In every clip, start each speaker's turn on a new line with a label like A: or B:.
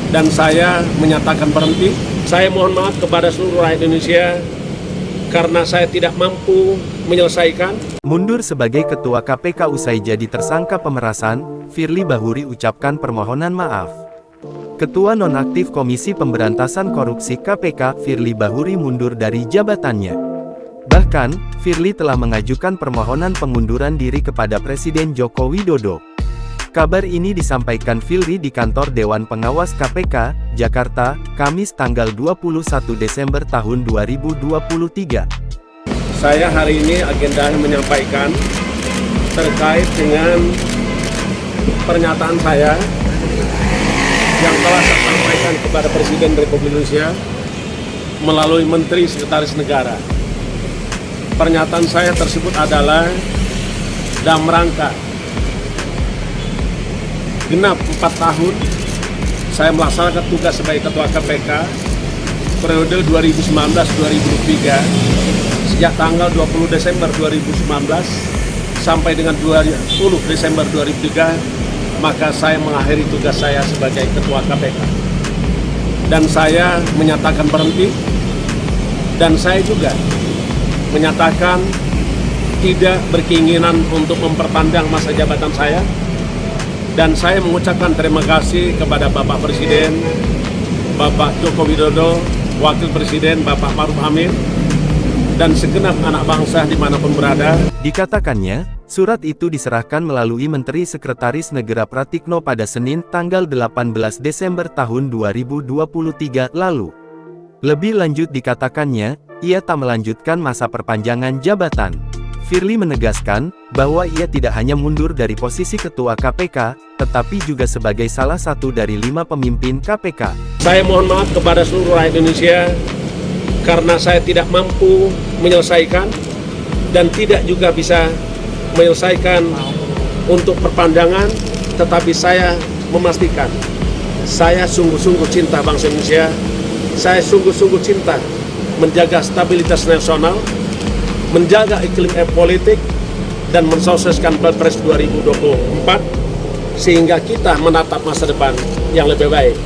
A: dan saya menyatakan berhenti. Saya mohon maaf kepada seluruh rakyat Indonesia karena saya tidak mampu menyelesaikan.
B: Mundur sebagai Ketua KPK usai jadi tersangka pemerasan, Firly Bahuri ucapkan permohonan maaf. Ketua Nonaktif Komisi Pemberantasan Korupsi KPK, Firly Bahuri mundur dari jabatannya. Bahkan, Firly telah mengajukan permohonan pengunduran diri kepada Presiden Joko Widodo. Kabar ini disampaikan Firly di kantor Dewan Pengawas KPK, Jakarta, Kamis tanggal 21 Desember tahun 2023.
A: Saya hari ini agendanya menyampaikan terkait dengan pernyataan saya yang telah saya sampaikan kepada Presiden Republik Indonesia melalui Menteri Sekretaris Negara. Pernyataan saya tersebut adalah dalam rangka genap 4 tahun saya melaksanakan tugas sebagai Ketua KPK periode 2019-2023 sejak tanggal 20 Desember 2019 sampai dengan 20 Desember 2003, maka saya mengakhiri tugas saya sebagai Ketua KPK dan saya menyatakan berhenti, dan saya juga menyatakan tidak berkeinginan untuk memperpanjang masa jabatan saya. Dan saya mengucapkan terima kasih kepada Bapak Presiden, Bapak Joko Widodo, Wakil Presiden Bapak Ma'ruf Amin, dan segenap anak bangsa dimanapun berada.
B: Dikatakannya, surat itu diserahkan melalui Menteri Sekretaris Negara Pratikno pada Senin tanggal 18 Desember tahun 2023 lalu. Lebih lanjut dikatakannya, ia tak melanjutkan masa perpanjangan jabatan. Firly menegaskan bahwa ia tidak hanya mundur dari posisi Ketua KPK, tetapi juga sebagai salah satu dari 5 pemimpin KPK.
A: Saya mohon maaf kepada seluruh rakyat Indonesia karena saya tidak mampu menyelesaikan dan tidak juga bisa menyelesaikan untuk perpanjangan, tetapi saya memastikan saya sungguh-sungguh cinta bangsa Indonesia, saya sungguh-sungguh cinta menjaga stabilitas nasional, menjaga iklim politik, dan mensukseskan Pilpres 2024 sehingga kita menatap masa depan yang lebih baik.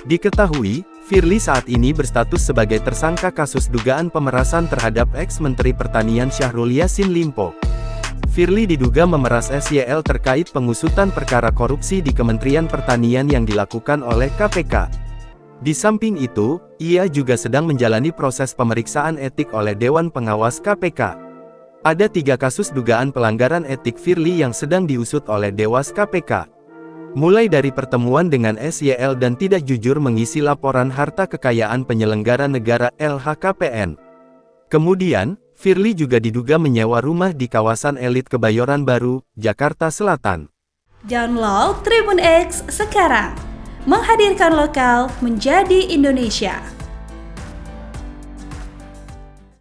B: Diketahui, Firly saat ini berstatus sebagai tersangka kasus dugaan pemerasan terhadap ex-Menteri Pertanian Syahrul Yassin Limpo. Firly diduga memeras SYL terkait pengusutan perkara korupsi di Kementerian Pertanian yang dilakukan oleh KPK. Di samping itu, ia juga sedang menjalani proses pemeriksaan etik oleh Dewan Pengawas KPK. Ada 3 kasus dugaan pelanggaran etik Firly yang sedang diusut oleh Dewas KPK. Mulai dari pertemuan dengan SYL dan tidak jujur mengisi laporan harta kekayaan penyelenggara negara LHKPN. Kemudian, Firly juga diduga menyewa rumah di kawasan elit Kebayoran Baru, Jakarta Selatan.
C: Download Tribun X sekarang. Menghadirkan lokal menjadi Indonesia.